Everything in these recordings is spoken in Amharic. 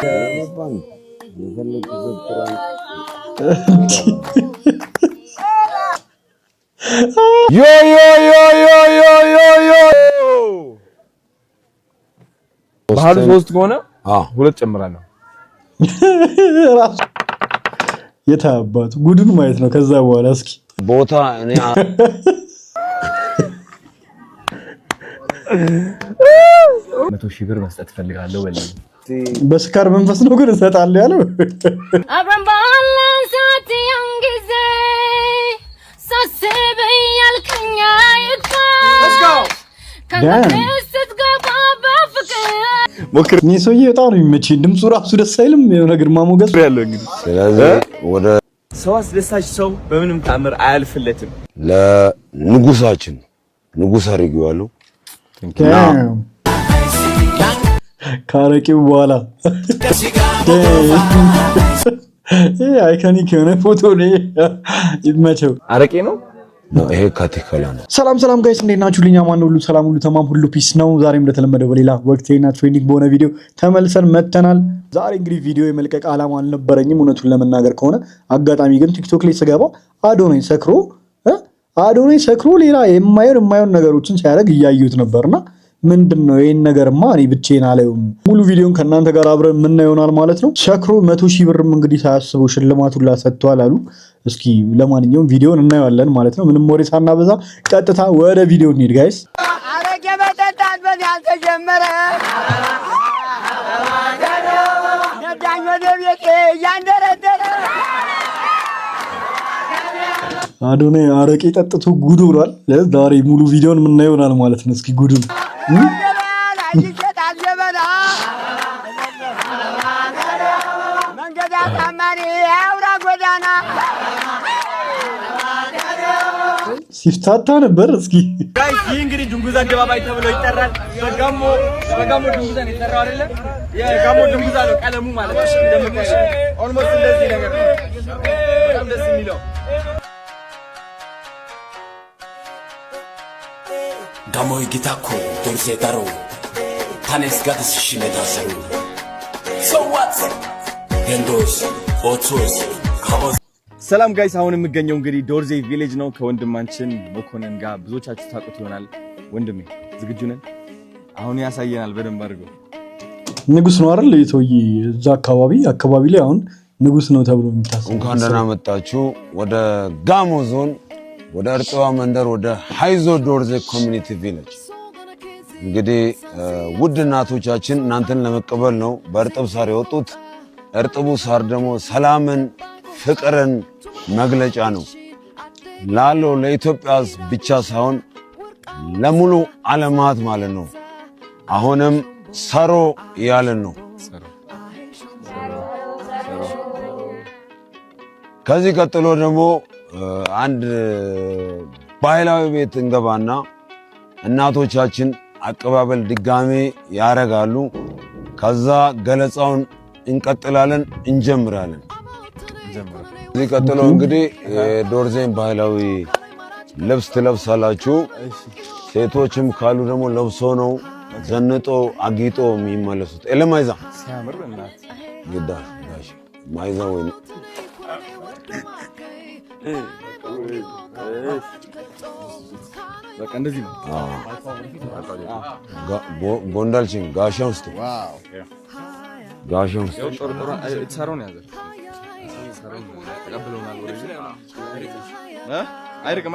ዮ ባህሉ 3 ከሆነ 2 ጨምራለሁ። የታባቱ ጉድን ማየት ነው። ከዛ በኋላ እስኪ ቦታ እኔ 100,000 ብር መስጠት ፈልጋለሁ በለኝ። በስካር መንፈስ ነው ግን እሰጣለሁ ያለው። አብረን ባላንሳት ያንጊዜ ሳስብ ያልከኛ ይፋ ከነስት ገባ በፍቅር ሞክር። እኔ ሰውዬ በጣም ነው የሚመችኝ። ድምፁ ራሱ ደስ አይልም? የሆነ ግርማ ሞገስ ያለው እንግዲህ። ስለዚህ ወደ ሰው አስደሳች ሰው በምንም ታምር አያልፍለትም። ለንጉሳችን ንጉስ አድርጌዋለሁ። ካረቂው በኋላ አይካኒክ የሆነ ፎቶ ነው። ይመቸው። አረቄ ነው ይሄ ካቲካላ ነው። ሰላም ጋይስ እንዴት ናችሁ? ልኛ ማን ሁሉ ሰላም ሁሉ ተማም ሁሉ ፒስ ነው። ዛሬም እንደተለመደው በሌላ ወቅታዊና ትሬንዲንግ በሆነ ቪዲዮ ተመልሰን መጥተናል። ዛሬ እንግዲህ ቪዲዮ የመልቀቅ አላማ አልነበረኝም እውነቱን ለመናገር ከሆነ። አጋጣሚ ግን ቲክቶክ ላይ ስገባ አዶናይ ሰክሮ ሌላ የማየውን ነገሮችን ሲያደርግ እያዩት ነበርና ምንድነው ይሄን ነገርማ እኔ ብቻዬን አላየውም። ሙሉ ቪዲዮን ከእናንተ ጋር አብረን የምናየው ይሆናል ማለት ነው። ሰክሮ 100,000 ብርም እንግዲህ ሳያስበው ሽልማቱን ላሰጥቷል አሉ። እስኪ ለማንኛውም ቪዲዮን እናየዋለን ማለት ነው። ምንም ወሬ ሳናበዛ ቀጥታ ወደ ቪዲዮ እንሂድ ጋይስ። አረቄ መጠጣት በዚህ አልተጀመረ ነዳኝ ወደ ቤቴ እያንደረደረ አዶናይ አረቄ ጠጥቶ ጉድ ብሏል። ዛሬ ሙሉ ቪዲዮን የምናየው ይሆናል ማለት ነው። እስኪ ጉዱን መንገድ አሳማሪ አውራ ጎዳና ሲፍታታ ነበር። እስኪ ጋይስ ይህ እንግዲህ ድንጉዛ አደባባይ ተብሎ ይጠራል። በጋሞ ድንጉዛ ነው የተሰራው አይደለ? የጋሞ ድንጉዛ ነው ቀለሙ ማለት ነው። እንደምታዩት ኦልሞስት እንደዚህ ነገር ነው። በጣም ደስ የሚለው ጋሞይ ጊታኮ ዶርሴ ዳሮ ታኔስ ጋድስ ሽሜታሰሩ ሶዋት ገንዶስ ኦቶስ ካቦስ። ሰላም ጋይስ፣ አሁን የምገኘው እንግዲህ ዶርዜ ቪሌጅ ነው ከወንድማችን መኮንን ጋር። ብዙዎቻችሁ ታውቁት ይሆናል። ወንድሜ ዝግጁ ነን? አሁን ያሳየናል በደንብ አድርጎ። ንጉስ ነው አይደል? የተውይ እዛ አካባቢ ላይ አሁን ንጉስ ነው ተብሎ የሚታሰብ። እንኳን ደህና መጣችሁ ወደ ጋሞ ዞን ወደ እርጥባ መንደር ወደ ሃይዞ ዶርዜ ኮሚኒቲ ቪሌጅ። እንግዲህ ውድ እናቶቻችን እናንተን ለመቀበል ነው በእርጥብ ሳር የወጡት። እርጥቡ ሳር ደግሞ ሰላምን፣ ፍቅርን መግለጫ ነው ላለው ለኢትዮጵያ ብቻ ሳይሆን ለሙሉ ዓለማት ማለት ነው። አሁንም ሰሮ ያለን ነው። ከዚህ ቀጥሎ ደግሞ አንድ ባህላዊ ቤት እንገባና እናቶቻችን አቀባበል ድጋሜ ያረጋሉ። ከዛ ገለጻውን እንቀጥላለን፣ እንጀምራለን። ከዚህ ቀጥሎ እንግዲህ የዶርዜን ባህላዊ ልብስ ትለብሳላችሁ። ሴቶችም ካሉ ደግሞ ለብሶ ነው ዘንጦ አጊጦ የሚመለሱት። ለማይዛ ሲያምር እናት ግዳ ጋሽ ማይዛ ወይ በቃ እንደዚህ ነው። ጎንዳልችን ጋሻው ውስጥ ሰሮን ያዘ ተቀብለውናል። አይርቅም።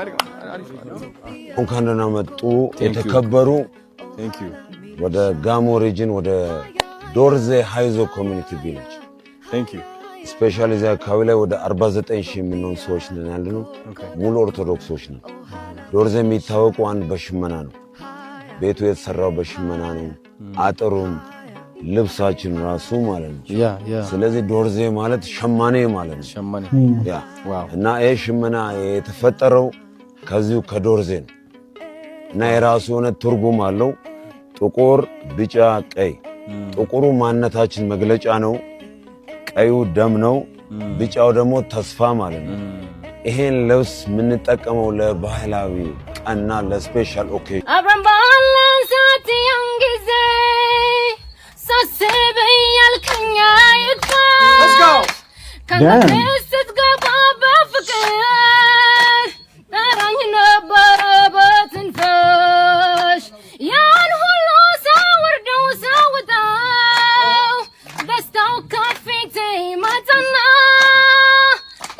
እንኳን ደህና መጡ የተከበሩ ወደ ጋሞ ሪጅን ወደ ዶርዜ ሃይዞ ኮሚኒቲ ቪሌጅ። ስፔሻሊ እዚህ አካባቢ ላይ ወደ 49,000 የሚሆኑ ሰዎች ነን ያለነው። ሙሉ ኦርቶዶክሶች ነው። ዶርዜ የሚታወቁ አንድ በሽመና ነው። ቤቱ የተሰራው በሽመና ነው። አጥሩም ልብሳችን ራሱ ማለት ነው። ስለዚህ ዶርዜ ማለት ሸማኔ ማለት ነው። እና ይሄ ሽመና የተፈጠረው ከዚሁ ከዶርዜ ነው እና የራሱ የሆነ ትርጉም አለው። ጥቁር፣ ቢጫ፣ ቀይ። ጥቁሩ ማንነታችን መግለጫ ነው። ቀዩ ደም ነው። ቢጫው ደግሞ ተስፋ ማለት ነው። ይሄን ልብስ የምንጠቀመው ለባህላዊ ቀንና ለስፔሻል ኦኬዥን። አብረን ባላንሳት ያንጊዜ ሳስብ ያልከኛ ስትገባ በፍቅር ጠራኝ ነበረ በትንፋሽ ያን ሁሉ ሳወርደው ሳወጣው ደስታው ከፊቴ መጣና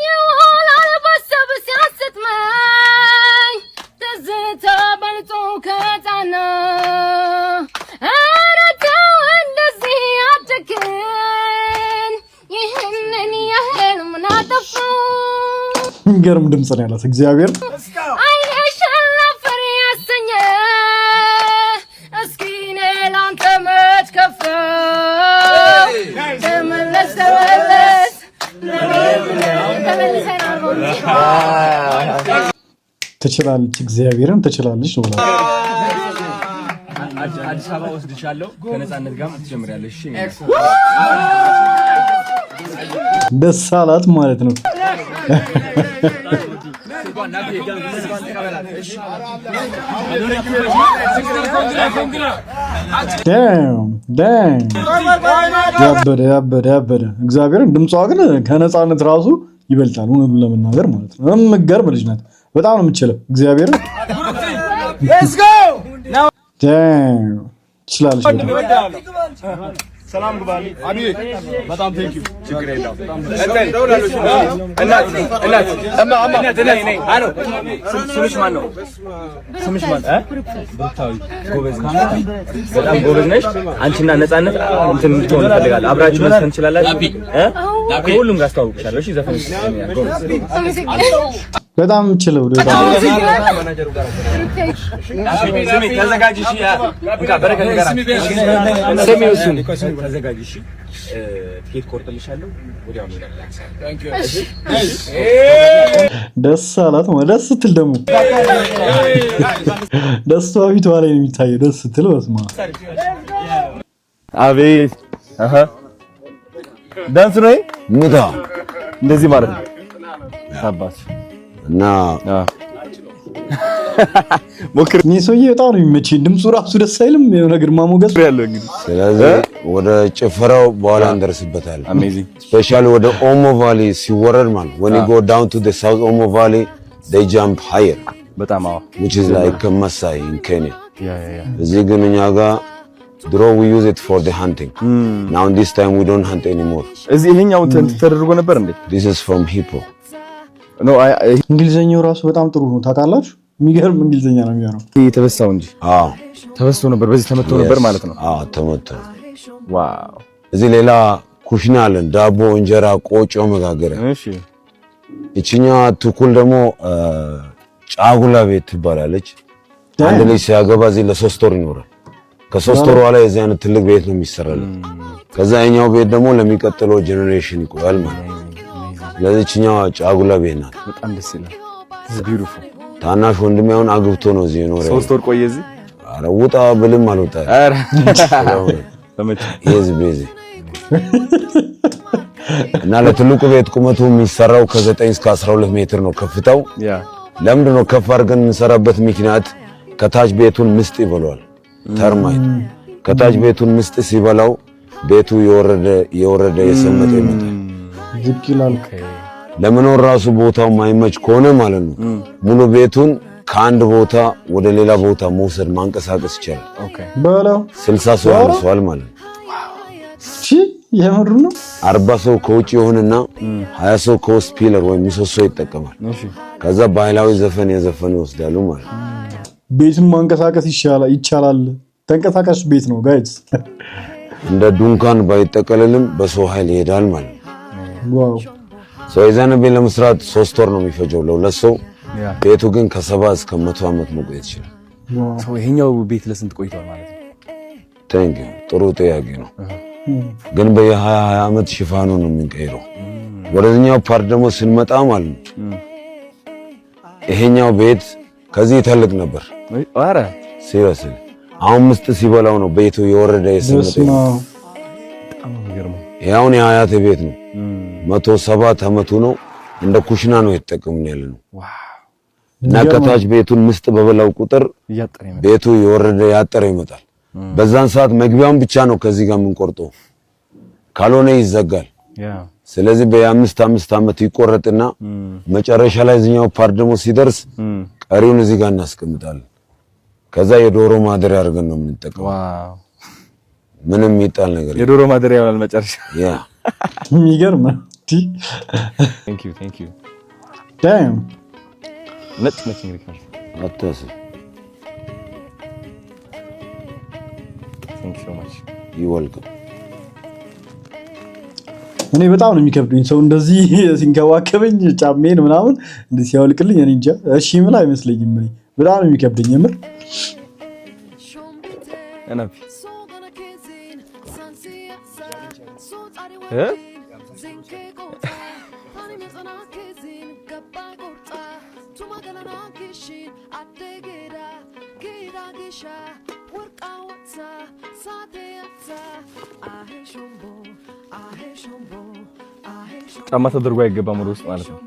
ይውላል በሰብ ሲያስጥመኝ ትዝታ በልጦ ከጣና ኧረ ተው እንደዚህ አትጨክን ይህንን ያህል ምን አጠፋው የሚገርም ድምፅ ነው ያላት እግዚአብሔር አይነሽ አላፈር ያሰኘ እስኪ እኔ ላንተ መች ከፋው ተመለስ ትችላለች እግዚአብሔርን ትችላለች ነው አዲስ አበባ ወስድሻለሁ ከነጻነት ጋር ትጀምሪያለሽ እሺ ደስ አላት ማለት ነው ያበደ እግዚአብሔርን ድምጿ ግን ከነጻነት ራሱ ይበልጣል እውነቱን ለመናገር ማለት ነው የምትገርም ልጅ ናት በጣም ነው የምትችለው እግዚአብሔርን ትችላለች ሰላም ግባሊ አቢ በጣም ቴንክ ዩ ችግር የለውም ስምሽ ማን ነው ብሩክታዊ ጎበዝ በጣም ጎበዝ ነሽ አንቺና ነጻነት እንትን እንድትሆን እፈልጋለሁ አብራችሁ መስፈን ትችላላችሁ ሁሉም ጋር አስተዋውቅሻለሁ እሺ ዘፈን ጎበዝ በጣም የምትችለው ስሚ ተዘጋጅ እሺ እንካ በረከት ጋር ስሚ እሱን ተዘጋጅ እሺ ትኬት ቆርጥልሻለሁ ወዲያው ነው ደስ አላት ማለት ደስ ስትል ደግሞ ደስታዋ ፊቷ ላይ ነው የሚታየው ደስ ስትል በስማ አቤት ዳንስ ነው ሙታ እንደዚህ ማለት ነው አባስ እና ሞክር እኔ ሰውዬ በጣም ነው የሚመችኝ ድምፁ ራሱ ደስ አይልም የሆነ ግርማ ሞገስ ያለው እንግዲህ ስለዚህ ወደ ጭፈራው በኋላ እንደርስበታለን አሜዚንግ ስፔሻሊ ወደ ኦሞ ቫሊ ሲወረድ ማለት when you go down to the south Omo Valley they jump higher በጣም which is like Masai in Kenya እዚህ ግን እኛ ጋር ድሮ we use it for the hunting now this time we don't hunt anymore እዚህ ይሄኛው ተደርጎ ነበር እንዴ this is from hippo ነው እንግሊዘኛው ራሱ በጣም ጥሩ ነው ታውቃላችሁ የሚገርም እንግሊዘኛ ነው የሚያወራው ተበሳው እንጂ ተበስቶ ነበር በዚህ ተመቶ ነበር ማለት ነው ተመቶ ዋው እዚህ ሌላ ኩሽና አለን ዳቦ እንጀራ ቆጮ መጋገሪያ እሺ እቺኛ ትኩል ደግሞ ጫጉላ ቤት ትባላለች አንድ ልጅ ሲያገባ እዚህ ለ3 ወር ይኖራል ከ3 ወር በኋላ የዚህ አይነት ትልቅ ቤት ነው የሚሰራለው ከዛ የኛው ቤት ደግሞ ለሚቀጥለው ጄኔሬሽን ይቆያል ማለት ነው ለዚህኛው ጫጉላ ቤት ናት በጣም ደስ ይላል it's beautiful ታናሽ ወንድሜ አሁን አግብቶ ነው እዚህ የኖረው 3 ወር ቆየ እዚህ ኧረ ውጣ ብልም አልወጣ ኧረ ተመች ይዝ ቤዚ እና ለትልቁ ቤት ቁመቱ የሚሰራው ከ9 እስከ 12 ሜትር ነው ከፍታው ለምንድን ነው ከፍ አድርገን እንሰራበት ምክንያት ከታች ቤቱን ምስጥ ይበላዋል ተርማይት ከታች ቤቱን ምስጥ ሲበላው ቤቱ የወረደ የሰመጠ ይመጣል ዝቅ ይላል ለመኖር ራሱ ቦታው ማይመች ከሆነ ማለት ነው ሙሉ ቤቱን ከአንድ ቦታ ወደ ሌላ ቦታ መውሰድ ማንቀሳቀስ ይችላል ኦኬ በለው 60 ሰው ያንሷል ማለት ነው እሺ የምሩ ነው 40 ሰው ከውጪ ይሆንና 20 ሰው ከውስጥ ፒለር ወይ ምሰሶ ይጠቀማል እሺ ከዛ ባህላዊ ዘፈን የዘፈኑ ይወስዳሉ ማለት ነው ቤቱን ማንቀሳቀስ ይቻላል ተንቀሳቃሽ ቤት ነው ጋይስ እንደ ዱንካን ባይጠቀለልም በሰው ኃይል ይሄዳል ማለት ነው ዋው ሰው የዛን ቤት ለመስራት 3 ወር ነው የሚፈጀው ለሁለት ሰው ቤቱ ግን ከ70 እስከ 100 ዓመት መቆየት ይችላል ሰው ይሄኛው ቤት ለስንት ቆይቷል ማለት ነው ታንክ ዩ ጥሩ ጥያቄ ነው ግን በየ20 ዓመት ሽፋኑ ነው የሚቀየረው ወደኛው ፓርት ደግሞ ስንመጣ ማለት ነው ይሄኛው ቤት ከዚህ ይተልቅ ነበር አረ ሲሪየስሊ አሁን ምስጥ ሲበላው ነው ቤቱ የወረደ የሰመጠ ያውን የአያቴ ቤት ነው 107 ዓመቱ ነው እንደ ኩሽና ነው የተጠቀሙን ያለ ነው እና ከታች ቤቱን ምስጥ በበላው ቁጥር ቤቱ የወረደ ያጠረ ይመጣል በዛን ሰዓት መግቢያውን ብቻ ነው ከዚህ ጋር የምንቆርጠው ካልሆነ ይዘጋል ስለዚህ በ5 ዓመት ይቆረጥና መጨረሻ ላይ እዚህኛው ፓርት ደግሞ ሲደርስ ቀሪውን እዚህ ጋር እናስቀምጣለን። ከዛ የዶሮ ማደሪያ አድርገን ነው የምንጠቀመው። ዋው ምንም ይጣል ነገር የዶሮ ማደሪያ ይሆናል መጨረሻ። ያ የሚገርም ቴንክ ዩ ዳም ነጭ እንግዲህ አታስብ። ቴንክ ዩ ሶ ማች ይወልቀም። እኔ በጣም ነው የሚከብዱኝ ሰው እንደዚህ ሲንከባከበኝ ጫሜን ምናምን እንደዚህ ሲያወልቅልኝ እኔ እንጃ እሺ ምን አይመስለኝም። እኔ በጣም ነው የሚከብደኝ የምር እነፊ ጫማ ተደርጎ አይገባም ወደ ውስጥ ማለት ነው።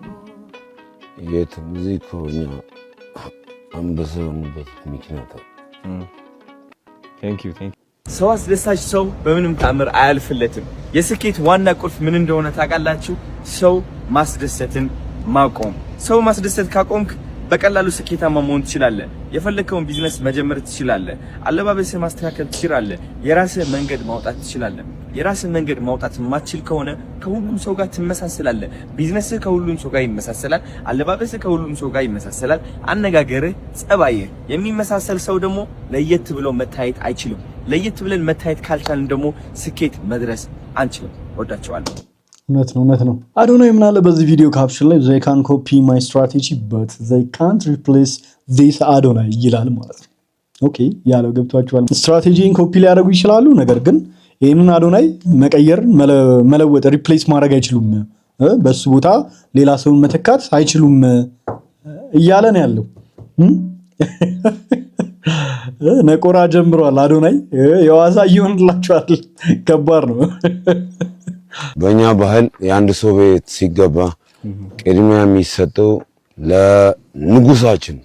የትም እዚህ ከሆነ አንበሳውንበት ምክንያት ቴንክ ዩ ሰው አስደሳች ሰው በምንም ተአምር አያልፍለትም። የስኬት ዋና ቁልፍ ምን እንደሆነ ታውቃላችሁ? ሰው ማስደሰትን ማቆም። ሰው ማስደሰት ካቆምክ በቀላሉ ስኬታማ መሆን ትችላለህ። የፈለከውን ቢዝነስ መጀመር ትችላለህ። አለባበስህ ማስተካከል ትችላለህ። የራስህ መንገድ ማውጣት ትችላለህ። የራስህ መንገድ ማውጣት የማትችል ከሆነ ከሁሉም ሰው ጋር ትመሳሰላለህ። ቢዝነስህ ከሁሉም ሰው ጋር ይመሳሰላል። አለባበስህ ከሁሉም ሰው ጋር ይመሳሰላል። አነጋገርህ፣ ጸባይህ የሚመሳሰል ሰው ደግሞ ለየት ብሎ መታየት አይችልም። ለየት ብለን መታየት ካልቻልን ደግሞ ስኬት መድረስ አንችልም። ወዳቸዋለሁ። እውነት ነው። አዶናይ ምን አለ በዚህ ቪዲዮ ካፕሽን ላይ they can copy my strategy but they can't replace this አዶናይ ይላል ማለት ነው። ኦኬ ያለው ገብቷችኋል። ስትራቴጂን ኮፒ ሊያደርጉ ይችላሉ፣ ነገር ግን ይሄንን አዶናይ መቀየር፣ መለወጥ፣ ሪፕሌስ ማድረግ አይችሉም። በሱ ቦታ ሌላ ሰውን መተካት አይችሉም እያለ ነው ያለው። ነቆራ ጀምሯል አዶናይ። የዋዛ ይሆንላችኋል። ከባድ ነው። በእኛ ባህል የአንድ ሰው ቤት ሲገባ ቅድሚያ የሚሰጠው ለንጉሳችን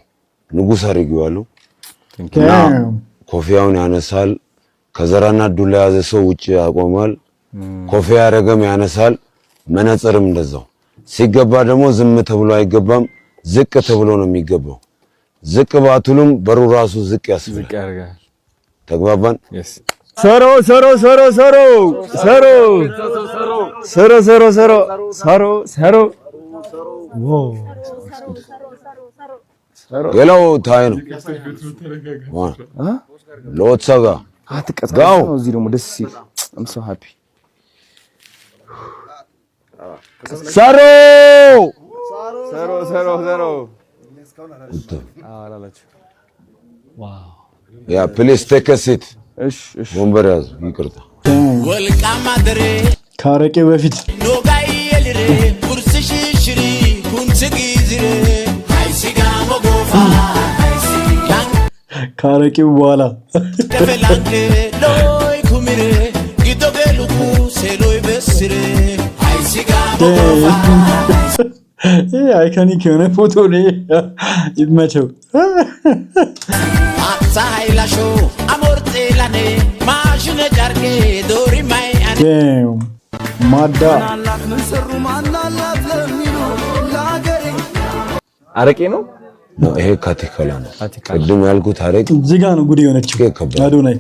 ንጉስ አድርጌዋለሁ እና ኮፊያውን ያነሳል። ከዘራና ዱላ የያዘ ሰው ውጭ ያቆማል። ኮፊያ ያደረገም ያነሳል። መነጽርም እንደዛው። ሲገባ ደግሞ ዝም ተብሎ አይገባም፣ ዝቅ ተብሎ ነው የሚገባው። ዝቅ ባትሉም በሩ ራሱ ዝቅ ያስፈልጋል። ተግባባን? ሰሮ ሰሮ ሰሮ ሰሮ ሰሮ ሰሮ ሰሮ ሰሮ ሰሮ ሰሮ ሌላው ታይ ነው ሎትሳጋ አትቀጥቃው ነው። እዚህ ደግሞ ደስ ሲል I'm so happy ሰሮ ሰሮ ሰሮ ሰሮ አላላችሁ ዋው ያ ፕሊዝ ቴክ አ ሲት እሺ ወንበር ያዝ። ይቅርታ ወልቃማ ድሬ ካረቄ በፊት ኖጋይ የልሬ ቁርስሽ ሽሪ ኩንትጊ ዝሬ አይሲጋ ሞጎፋ ካረቄው በኋላ ከፈላንከ ሎይ ኩሚሬ ጊዶገሉኩ ሴሎይ በስሬ አይሲጋ ሞጎፋ አይካኒክ የሆነ ፎቶ ነው። ይመቸው። አታይላሾ አሞርጤላኔ ማሽነ ጃርጌ ዶሪ ማይ አኔ ማዳ አረቄ ነው ነው። ይሄ ካቲካላ ነው። ቅድም ያልኩት አረቄ እዚህ ጋር ነው ጉድ የሆነችው አዶናይ።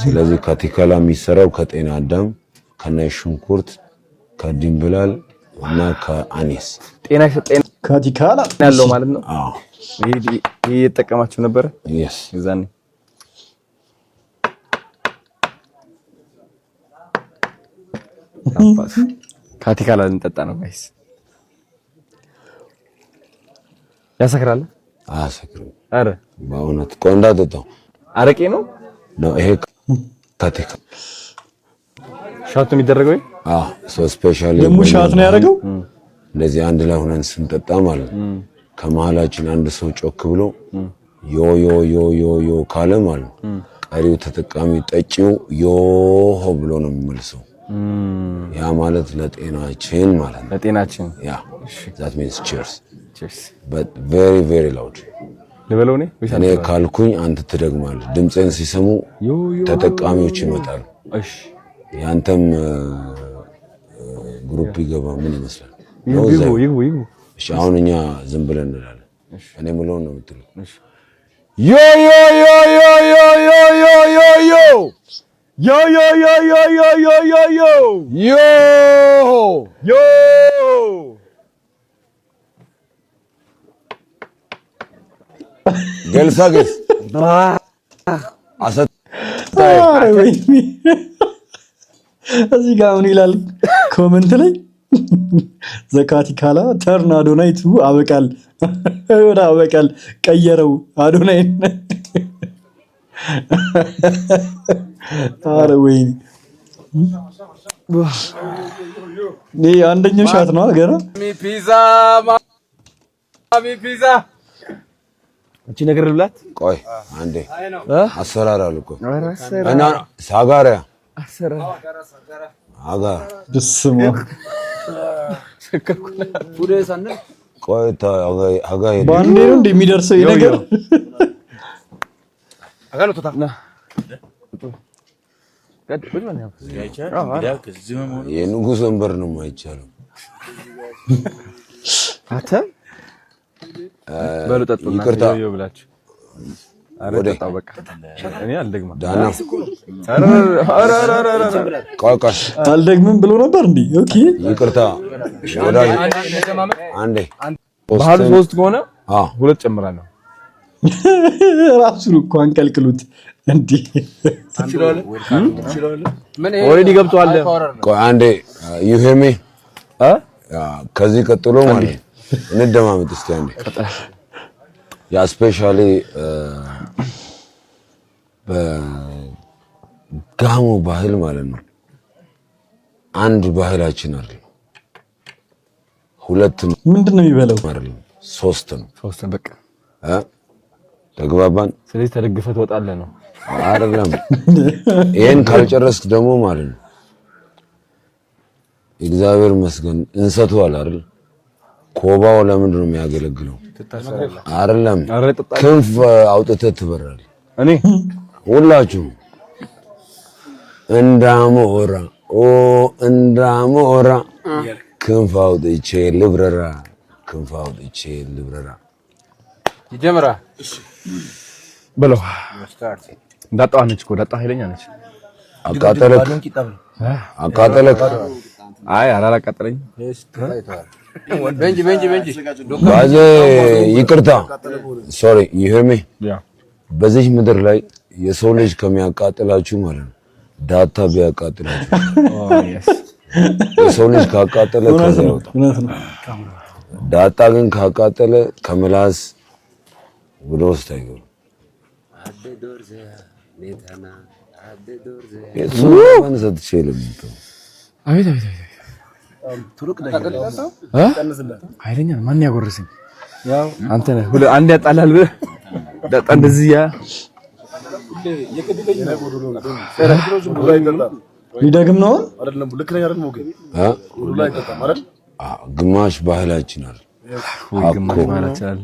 ስለዚህ ካቲካላ የሚሰራው ከጤና አዳም፣ ከነጭ ሽንኩርት፣ ከድንብላል እና ከአኒስ ጤና ይሰጠን ካቲካላ ያለው ማለት ነው። አዎ ይሄ እየተጠቀማችሁ ነበር? yes ይዛኔ ካቲካላ እንጠጣ ነው ጋይስ። ያሰክራል? አያሰክርም። አረ በእውነት ቆንዳ ጠጣው። አረቄ ነው ነው ይሄ ካቲካላ ሻት የሚደረገው? አዎ ሶ ስፔሻሊ ደግሞ ሻት ነው ያደረገው። እንደዚህ አንድ ላይ ሆነን ስንጠጣ ማለት ነው። ከመሃላችን አንድ ሰው ጮክ ብሎ ዮ ዮ ዮ ዮ ዮ ካለ ማለት ነው ቀሪው ተጠቃሚ ጠጪው ዮ ሆ ብሎ ነው የሚመልሰው። ያ ማለት ለጤናችን ማለት ነው። ለጤናችን ያ that means cheers cheers but very very loud ለበለው ነው። እኔ ካልኩኝ አንተ ትደግማለህ። ድምጼን ሲሰሙ ተጠቃሚዎች ይመጣሉ። እሺ ያንተም ግሩፕ ይገባ ምን ይመስላል? ይግቡ። እሺ አሁን እኛ ዝም ብለን እንላለን። እኔ ምለውን ነው የምትለው። እሺ ዮ ዮ ዮ ዮ ዮ ዮ ዮ ዮ ዮ ዮ ዮ ዮ ዮ ዮ ዮ ዮ ዮ ዮ ገልሳገስ እዚህ ጋር ምን ይላል ኮሜንት ላይ ዘካቲ ካላ ተርን አዶናይ ቱ አበቃል ወደ አበቃል ቀየረው አዶናይ አረ ወይኔ ነይ አንደኛው ሻት ነው ገና ማሚ ፒዛ እቺ ነገር ልብላት ቆይ አንዴ አሰራር አልኩ እና ሳጋሪያ አጋ በስመ ቆይ አጋ ባንዴ ነው እንደሚደርሰው ይሄ ነገር የንጉስ ወንበር ነው የማይቻለው። አተ በሉ ጠጡና ነው ብላችሁ አረጣው በቃ እኔ አልደግማ ዳና ቆይ አልደግምም ብሎ ነበር እንዴ? ኦኬ ይቅርታ ወዳጅ አንዴ ባህሉ 3 ከሆነ 2 ጨምራለሁ። ራሱን እኮ አንቀልቅሉት እንዴ ምን ኦሬዲ ገብቷል። ቆይ አንዴ you hear me ከዚህ ቀጥሎ ማለት እንደማመጥ እስቲ አንዴ ያ ስፔሻሊ በጋሞ ባህል ማለት ነው አንድ ባህላችን አይደል፣ ሁለት ምንድነው የሚበላው አይደል፣ ሶስት ነው በቃ ተግባባን። ስለዚህ ተደግፈህ ትወጣለህ ነው አይደለም። ይሄን ካልጨረስክ ደግሞ ማለት ነው እግዚአብሔር ይመስገን እንሰቱ አለ አይደል፣ ኮባው ለምንድን ነው የሚያገለግለው? አይደለም ክንፍ አውጥተህ ትበራለህ። እኔ ሁላችሁ እንዳሞራ እንዳሞራ ክንፍ አውጥቼ ልብረራ ክንፍ አውጥቼ ልብረራ ይጀምራ በለው። እንዳጣው ነች እኮ ዳጣ ኃይለኛ ነች። አቃጠለክ አይ አላቃጠለኝ። ቤንጂ ባዜ ይቅርታ ሶሪ you hear me በዚህ ምድር ላይ የሰው ልጅ ከሚያቃጥላችሁ ማለት ነው ዳታ ቢያቃጥላችሁ የሰው ልጅ ካቃጠለ ከዛ ዳታ ግን ካቃጠለ ከምላስ ወደ ውስጥ አይገባም። አቤት ኃይለኛ ማን ያጎረሰኝ? ያው አንተ ነህ። አንድ ያጣላል ብለህ ዳጣ እንደዚህ ያ ሊደግም ነው አይደለም። ልክ ነኝ አይደል? ሞገ ግማሽ ባህላችን አይደል? ግማሽ ባህላችን አለ።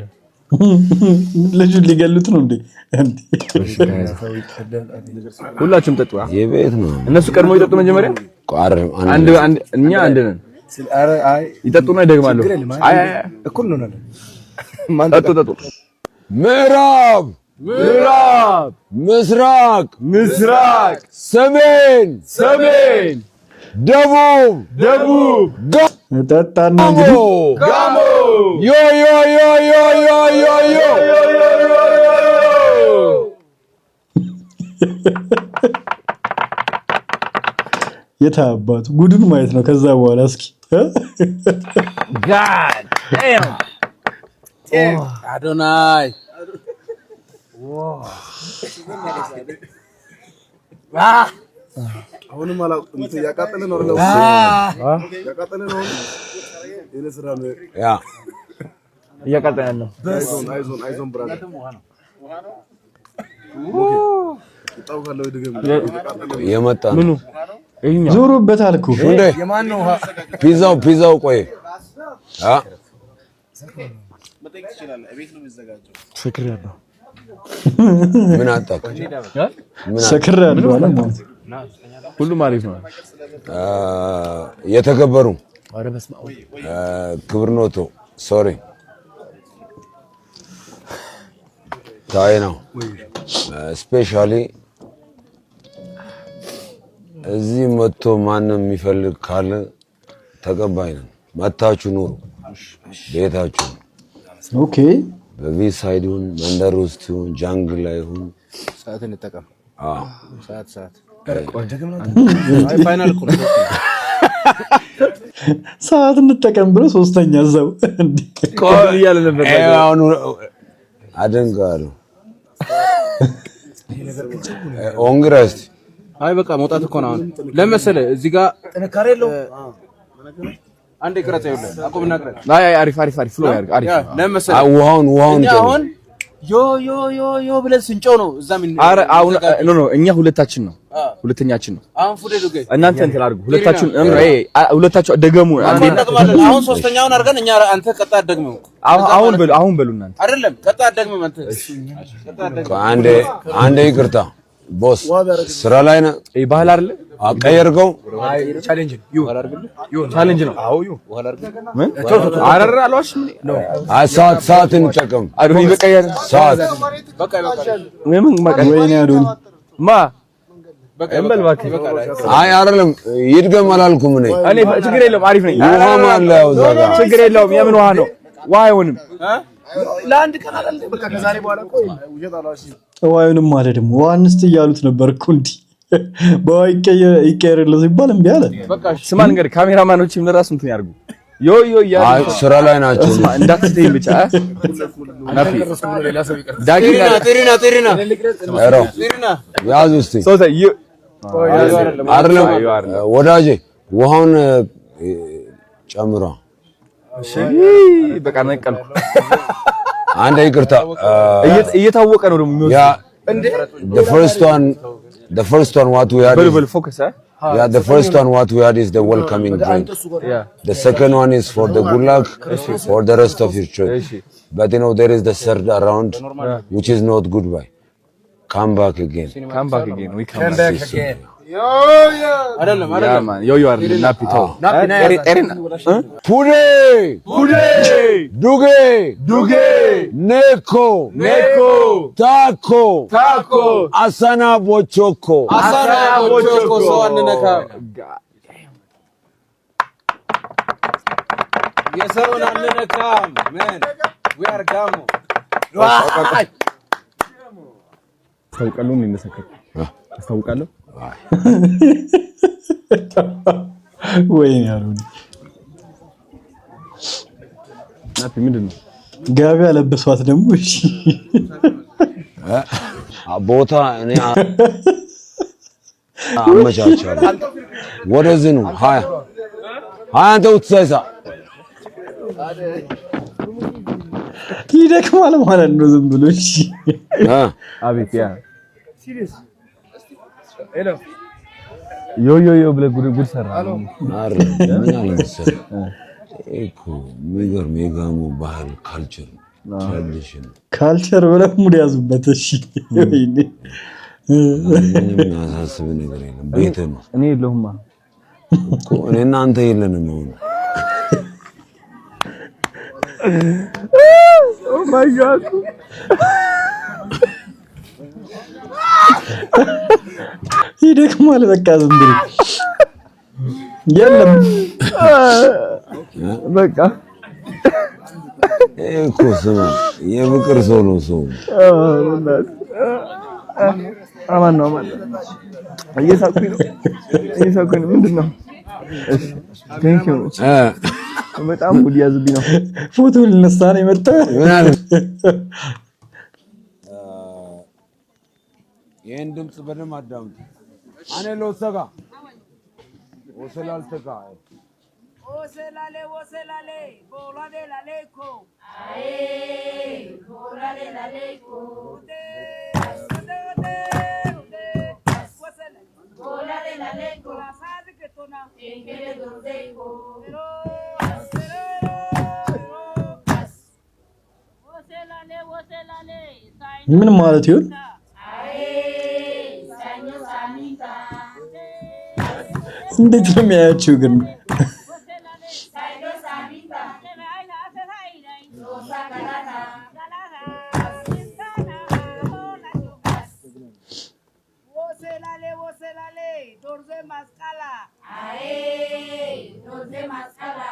ልጁን ሊገሉት ነው እንዴ? ሁላችሁም ጠጡ። የቤት ነው። እነሱ ቀድሞ ይጠጡ መጀመሪያ። አንድ እኛ አንድ ነን። አይ ይጠጡና ይደግማሉ። አይ እኩል ነው ነን። ጠጡ። ምዕራብ ምስራቅ ሰሜን ደቡብ ጠጣና እንግዲህ ጋሞ ዮ የታባቱ ጉድን ማየት ነው። ከዛ በኋላ እስኪ ጋድ ዳም አዶናይ አሁንም አላውቅም። ያቃጠለ ነው አይደል? ያቃጠለ ነው የኔ ስራ ነው። ያ እያቃጠለ ነው። አይዞን ብራዘር ይጣው ካለው ይደገም የመጣ ምኑ ይሄኛው ዞሮበት አልኩ እንዴ የማን ነው? ፒዛው ቆይ መጠየቅ ትችላለህ። እቤት ነው የሚዘጋጀው። ፍቅር ያለው ምን አጣክ? ሰክር ያለው አለ ማለት ሁሉም አሪፍ ነው። የተከበሩ ክብርኖቶ ሶሪ ታይ ነው ስፔሻሊ እዚህ መጥቶ ማንም የሚፈልግ ካለ ተቀባይ ነን። መታችሁ ኑሩ ቤታችሁ። ኦኬ በዚህ ሳይድ ይሁን መንደር ውስጥ ይሁን ጃንግል ላይ ይሁን ሰዓት እንጠቀም። ሰዓት ፋይናል እኮ ሰዓት እንጠቀም ብሎ ሶስተኛ እዛው ቆይ እያለ ነበር። አሁን አደንጋለሁ ኦንግረስ አይ በቃ መውጣት እኮ ነው። አሁን ለመሰለ እዚህ ጋር ጥንካሬ የለው። አንዴ ቅረጻ ይኸውልህ አቆምና ቅረጽ። አይ አሪፍ ፍሎ ያርግ አሪፍ። ለመሰለ ውሃውን አሁን ዮ ብለን ስንጨው ነው እዛ ምን አረ አሁን ኖ እኛ ሁለታችን ነው ሁለተኛችን ነው። አሁን ፉዴ ዱገ እናንተ እንትን አድርጉ ሁለታችን ሁለታችሁ ደገሙ። አሁን ሶስተኛውን አድርገን እኛ አንተ ቀጣ ደግመው አሁን በሉ እናንተ አይደለም ቀጣ ደግመው አንተ አንዴ ይቅርታ ቦስ ስራ ላይ ነህ። ባህል አይደለ አቀየርከው ቻሌንጅ ነው። አዎ ምን አረራ አሏሽ ምን ሰዓት እንጠቀም። አዶኒ በቀየር ሰዓት በቃ ምን ማቀኝ ወይኔ አዶኒ በቃ እንበል እባክህ። አይ አይደለም ይድገም አላልኩም እኔ ችግር የለውም አሪፍ ነኝ። ውሃ ማለ ያው ዘጋ ችግር የለውም። የምን ውሃ ነው? ውሃ አይሆንም። ለአንድ ቀን አይደል በቃ ከዛሬ በኋላ ቆይ ዋዩንም ማለት ደግሞ ዋንስት እያሉት ነበር እኮ እንዴ በዋይ ይቀየርልህ ሲባል እምቢ አለ። በቃ ስማን እንግዲህ ካሜራማኖችም ለራስ እንትን ያርጉ። ዮ አይ ስራ ላይ ናቸው እንዳትተይ ብቻ ናፊ ጥሪና ያዙ እስቲ ሶታ አይደለም ወዳጄ ውሃውን ጨምሮ እሺ በቃ ነቀልኩ። አንዴ ይቅርታ እየታወቀ ነው ደግሞ ያ the first one what we had focus the first one what we had is the welcoming drink. The second one is for the good luck for the rest of your trip. But you know there is the third round which is not goodbye. Come back again. We come back again. አይደለም ዮ አይደለም ናፒቶ ፑዴ ዱጌ ኔኮ ታኮ አሳና ቦቾኮ ሰው አንነካ የሰውን አንነካም ምን we are gamo ታውቃለህ ምን መሰከረ ታውቃለህ ወይኔ አሉኝ ናቲ ምንድነው ጋቢ ያለበሷት ደግሞ እሺ ቦታ እኔ አመቻቻለሁ ወደዚህ ነው 20 አንተ ውትሳይሳ ይደክማል ማለት ነው ዝም ብሎ እሺ አቤት ያ ሲሪየስ ሄሎ ዮ ብለ ጉድ ሰራ አረ ምን አለ መሰለህ እኮ የሚገርም የጋሞ ባህል ካልቸር ብለ ሙድ ያዙበት እሺ ወይኔ ምንም ያሳስብ ነገር የለም ቤት ነው እኔ የለሁማ እኮ እኔና አንተ የለንም ነው ኦ ማይ ጋድ ይደክማል በቃ ዝም ብሎ የለም በቃ እኮ ስማ የፍቅር ሰው ነው ሰው አማን እየሳኩኝ ነው ምንድነው እሺ ቴንክ ዩ በጣም ሙድ ያዝብኝ ነው ፎቶ ልነሳ ነው የመጣው ምን አለ ይሄን ድምጽ በደም አዳምጡ አኔ ሎሰጋ ወሰላልተጋ ወሰላሌ ቦላዴ ላሌኮ አይ ቦላዴ ላሌኮ ቦላዴ ላሌኮ ሳድከቶና እንገደ ዶርዴኮ ምን ማለት ይሁን እንዴት ነው የሚያያችሁ ግን dorze mascala. Ae, dorze mascala.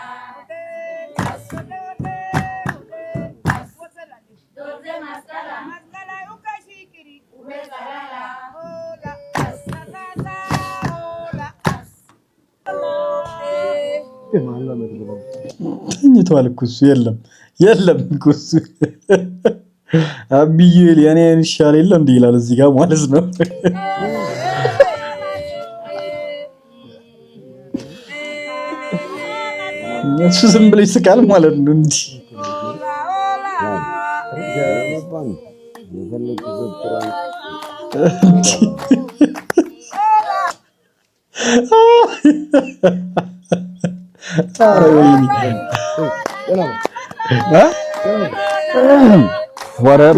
Dorze mascala. Mascala ukashikiri. Ubezalala. Hola, asasasa. Hola, as. ተኝቷል እኮ እሱ የለም እኮ እሱ አብዬ ለኔ እንሻል የለም እንዴ ይላል እዚህ ጋር ማለት ነው። እሱ ዝም ብሎ ይስቃል ማለት ነው እንዴ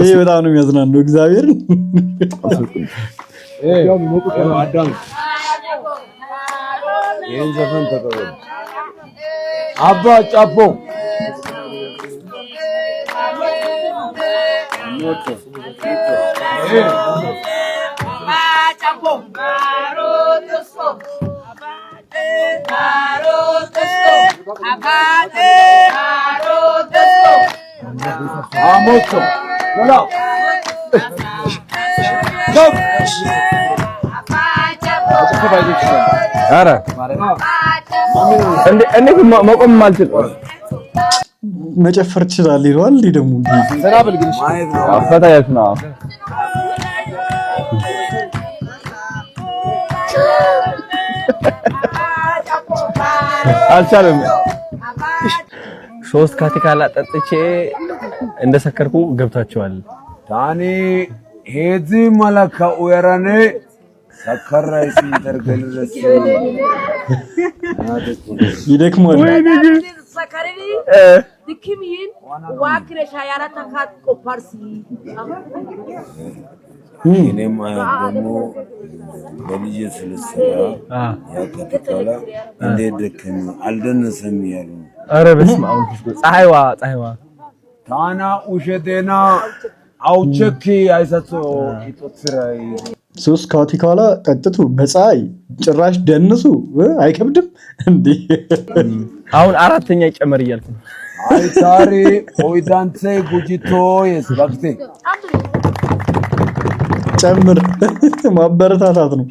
ይሄ በጣም ነው የሚያዝናነው እግዚአብሔር ይሄን ዘፈን ተቀበል አባ ጫፖ Amoto. Hola. Stop. Ara. እንዴት መቆም ማልችል መጨፈር ይችላል ይሏል ደግሞ ሰራብል ግን አፈታያት ነው አልቻለም ሶስት ካቲካላ ጠጥቼ እንደሰከርኩ ገብታችኋል ታኒ ሄዚ ማላካ ወራኔ ሰከራይ ሲንተርገልረስ ይደክማል ሰከሪኒ ዲኪሚን ዋክረ ሻያራ ተካት ቆፓርሲ እኔም ደግሞ በልጅ ስለሰራ ያከተካላ እንደ ደከም አልደነሰም ያሉ አረ በስመ አብ ፀሐይዋ ታና ኡሸቴና አውቸኪ አይሰቶ ኢቶትራይ ሶስት ካቲካላ ጠጥቱ በፀሐይ ጭራሽ ደንሱ አይከብድም እንዴ አሁን አራተኛ ይጨመር እያልኩ ነው አይታሪ ኦይዳንቴ ጉጂቶ የስባክቴ ጨምር ማበረታታት ነው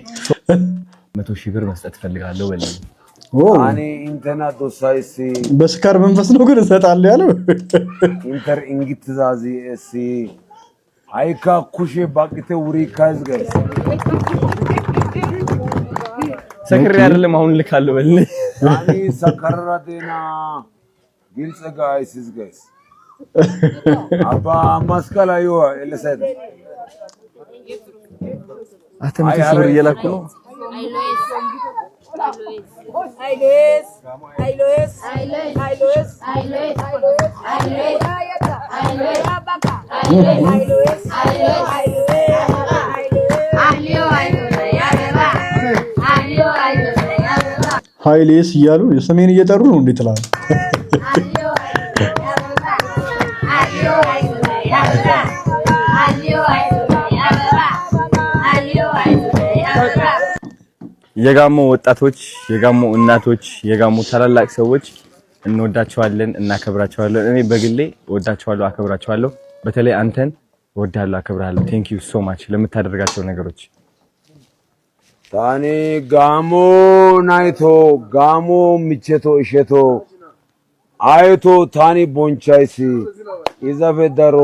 100,000 ብር መስጠት ፈልጋለሁ በለኝ አኔ ኢንተርኔት ዶሳይሲ በስካር መንፈስ ነው ግን እሰጣለሁ ያለው ኢንተር እንግትዛዚ እሲ አይካ ኩሼ ባቅቴ ውሪ ካዝ ጋይስ ሰክሬ አይደለም አሁን ልካለሁ በለኝ አኔ ሰከራቴና ግልጽ ጋይስ አባ ማስካላዮ ለሰደ አተም ተሰሩ እየላኩ ነው ሃይሌስ እያሉ የሰሜን እየጠሩ ነው እንዴ ትላል የጋሞ ወጣቶች የጋሞ እናቶች የጋሞ ታላላቅ ሰዎች እንወዳቸዋለን እናከብራቸዋለን እኔ በግሌ ወዳቸዋለሁ አከብራቸዋለሁ በተለይ አንተን ወዳለሁ አከብራለሁ ቴንክ ዩ ሶ ማች ለምታደርጋቸው ነገሮች ታኒ ጋሞ ናይቶ ጋሞ ምቼቶ እሸቶ አይቶ ታኒ ቦንቻይሲ ኢዛፌዳሮ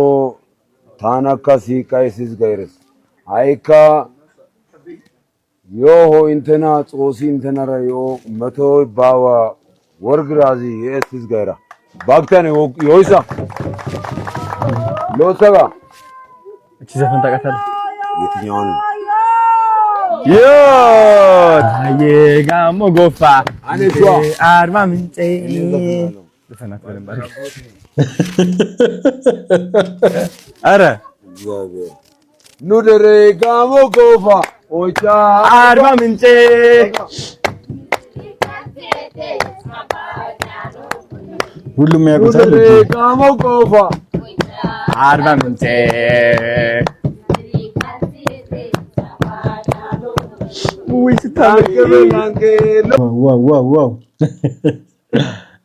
ታናካሲ ካይሲስ ጋይረስ አይካ ዮሆ ኢንተና ጾሲ ኢንተናራ ዮ መቶ ባዋ ወርግራዚ የእስስ ጋይራ ባክታኔ ዮይሳ ሎሰጋ እቺ ዘፈን ታውቃታለህ የትኛውን ዮ የጋሞ ጎፋ አኔቷ አርማ ምንጭ ዘፈናት በለምባሪ አረ ኑደሬ ጋሞ ጎፋ ኦቻ አርማ ምንጭ ሁሉም ያውቁታል ኑደሬ ጋሞ ጎፋ አርማ ምንጭ ወይ ስታምር ዋው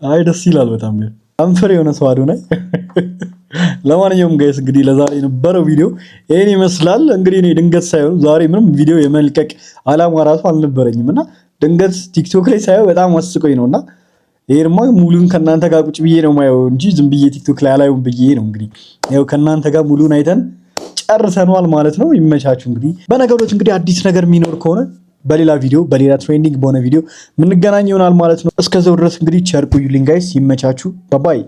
አይ ደስ ይላል በጣም አንፈር የሆነ ሰው አዶናይ። ለማንኛውም ጋይስ እንግዲህ ለዛሬ የነበረው ቪዲዮ ይሄን ይመስላል። እንግዲህ እኔ ድንገት ሳይሆን ዛሬ ምንም ቪዲዮ የመልቀቅ አላማ ራሱ አልነበረኝም እና ድንገት ቲክቶክ ላይ ሳየው በጣም አስቆኝ ነውና ይሄንማ ሙሉን ከናንተ ጋር ቁጭ ብዬ ነው ማየው እንጂ ዝም ብዬ ቲክቶክ ላይ አላየውም ብዬ ነው እንግዲህ ያው ከናንተ ጋር ሙሉን አይተን ጨርሰናል ማለት ነው። ይመቻችሁ። እንግዲህ በነገሮች እንግዲህ አዲስ ነገር የሚኖር ከሆነ በሌላ ቪዲዮ በሌላ ትሬንዲንግ በሆነ ቪዲዮ ምንገናኝ ይሆናል ማለት ነው። እስከዛው ድረስ እንግዲህ ቸር ቆዩልኝ ጋይስ። ይመቻችሁ። ባባይ